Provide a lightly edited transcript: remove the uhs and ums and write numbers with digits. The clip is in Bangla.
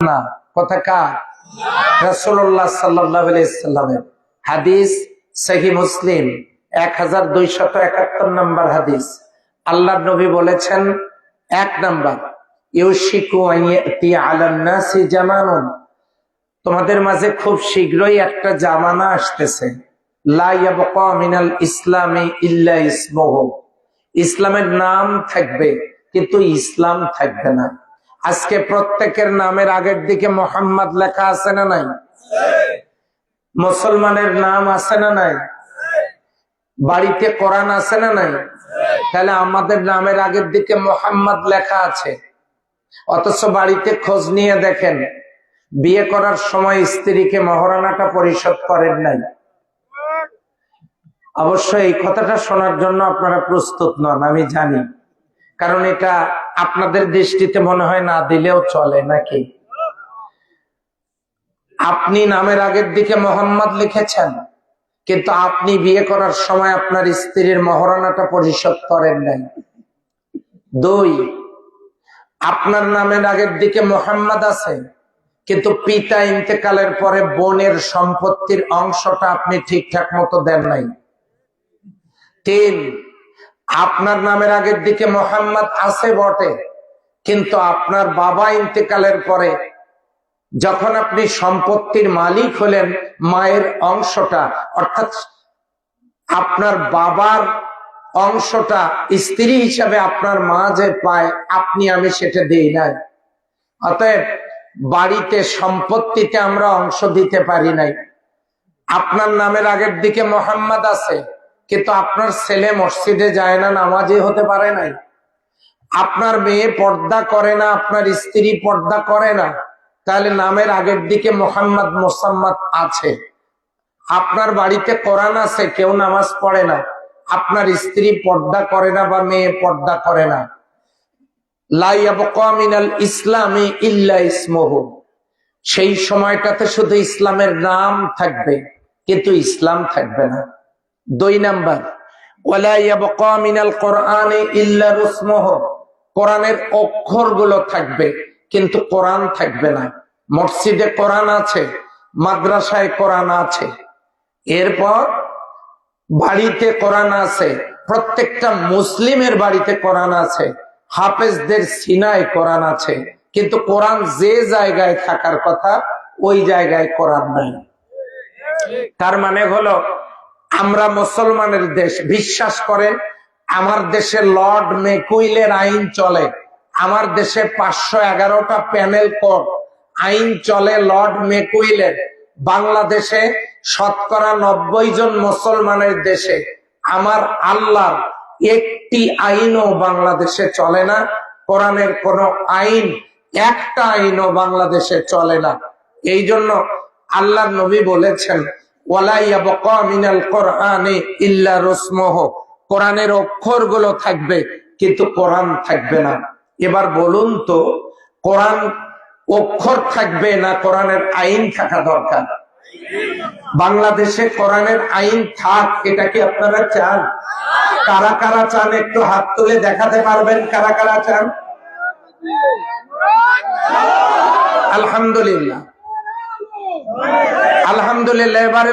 না, কথা কার? রাসূলুল্লাহ সাল্লাল্লাহু আলাইহি সাল্লামের হাদিস, সহিহ মুসলিম 1271 নম্বর হাদিস। আল্লাহর নবী বলেছেন, 1 নাম্বার, ইউশিকু আইয়াতি আলান নাসি জামানুন, তোমাদের মাঝে খুব শীঘ্রই একটা জামানা আসতেছে, লা ইয়াবকা মিনাল ইসলামি ইল্লা ইসমুহু, ইসলামের নাম থাকবে কিন্তু ইসলাম থাকবে না। আজকে প্রত্যেকের নামের আগের দিকে মোহাম্মদ লেখা আছে না নাই? মুসলমানের নাম আছে না নাই? বাড়িতে কোরআন আছে না নাই? তাহলে আমাদের নামের আগের দিকে মোহাম্মদ লেখা আছে, অথচ বাড়িতে খোঁজ নিয়ে দেখেন বিয়ে করার সময় স্ত্রীকে মহারণাটা পরিশোধ করেন নাই। অবশ্য এই কথাটা শোনার জন্য আপনারা প্রস্তুত নন, আমি জানি, কারণ এটা আপনাদের দৃষ্টিতে মনে হয় না দিলেও চলে নাকি। আপনি নামের আগের দিকে মোহাম্মদ লিখেছেন, কিন্তু আপনি বিয়ে করার সময় আপনার স্ত্রীর মহারণাটা পরিশোধ করেন নাই। 2, আপনার নামের আগের দিকে মোহাম্মদ আছে, কিন্তু পিতা ইন্তেকালের পরে বোনের সম্পত্তির অংশটা আপনি ঠিকঠাক মতো দেন নাই। 3, আপনার নামের আগের দিকে মোহাম্মদ আছে বটে, কিন্তু আপনার বাবা ইন্তেকালের পরে যখন আপনি সম্পত্তির মালিক হলেন, মায়ের অংশটা অর্থাৎ আপনার বাবার অংশটা স্ত্রী হিসাবে আপনার মা যে পায়, আপনি আমি সেটা দেই নাই। অতএব বাড়িতে সম্পত্তিতে আমরা অংশ দিতে পারি নাই। আপনার নামের আগের দিকে মোহাম্মদ আছে, কিন্তু আপনার ছেলে মসজিদে যায় না, নামাজি হতে পারে নাই। আপনার মেয়ে পর্দা করে না, আপনার স্ত্রী পর্দা করে না, তাহলে নামের আগের দিকে মোহাম্মদ মোসাম্মদ আছে। আপনার বাড়িতে কোরআন আছে, কেউ নামাজ পড়ে না, আপনার স্ত্রী পর্দা করে না বা মেয়ে পর্দা করে না, লা ইয়াবকা মিনাল ইসলামি ইল্লা ইসমুহু, সেই সময়টাতে শুধু ইসলামের নাম থাকবে কিন্তু ইসলাম থাকবে না। 2 নাম্বার, ওয়ালা ইয়াবকা মিনাল কোরআনি ইল্লা রুসমুহু, কোরআনের অক্ষরগুলো থাকবে কিন্তু কোরআন থাকবে না। মসজিদে কোরআন আছে, মাদ্রাসায় কোরআন আছে, এরপর বাড়িতে কোরআন আছে, প্রত্যেকটা মুসলিমের বাড়িতে কোরআন আছে, হাফেজদের সিনায় কোরআন আছে, কিন্তু কোরআন যে জায়গায় থাকার কথা ওই জায়গায় কোরআন নাই। তার মানে হলো আমরা মুসলমানের দেশ, বিশ্বাস করেন আমার দেশে লর্ড ম্যাকুইলের আইন চলে, আমার দেশে 511টা প্যানেল কোর্ট আইন চলে লর্ড ম্যাকুইলের। বাংলাদেশে শতকরা 90 জন মুসলমানের দেশে আমার আল্লাহর একটি আইনও বাংলাদেশে চলে না। কোরআনের কোন আইন, একটা আইনও বাংলাদেশে চলে না। এই জন্য আল্লাহর নবী বলেছেন, ওয়ালা ইয়াবকা মিনাল কোরআনি ইল্লা রুসমুহু, কোরআনের অক্ষরগুলো থাকবে কিন্তু কোরআন থাকবে না। এবার বলুন তো, কোরআন অক্ষর থাকবে না কোরআনের আইন থাকা দরকার? বাংলাদেশে কোরআনের আইন থাক, এটা কি আপনারা চান? কারা কারা চান একটু হাত তুলে দেখাতে পারবেন? কারা কারা চান? আলহামদুলিল্লাহ, আলহামদুলিল্লাহ। এবারে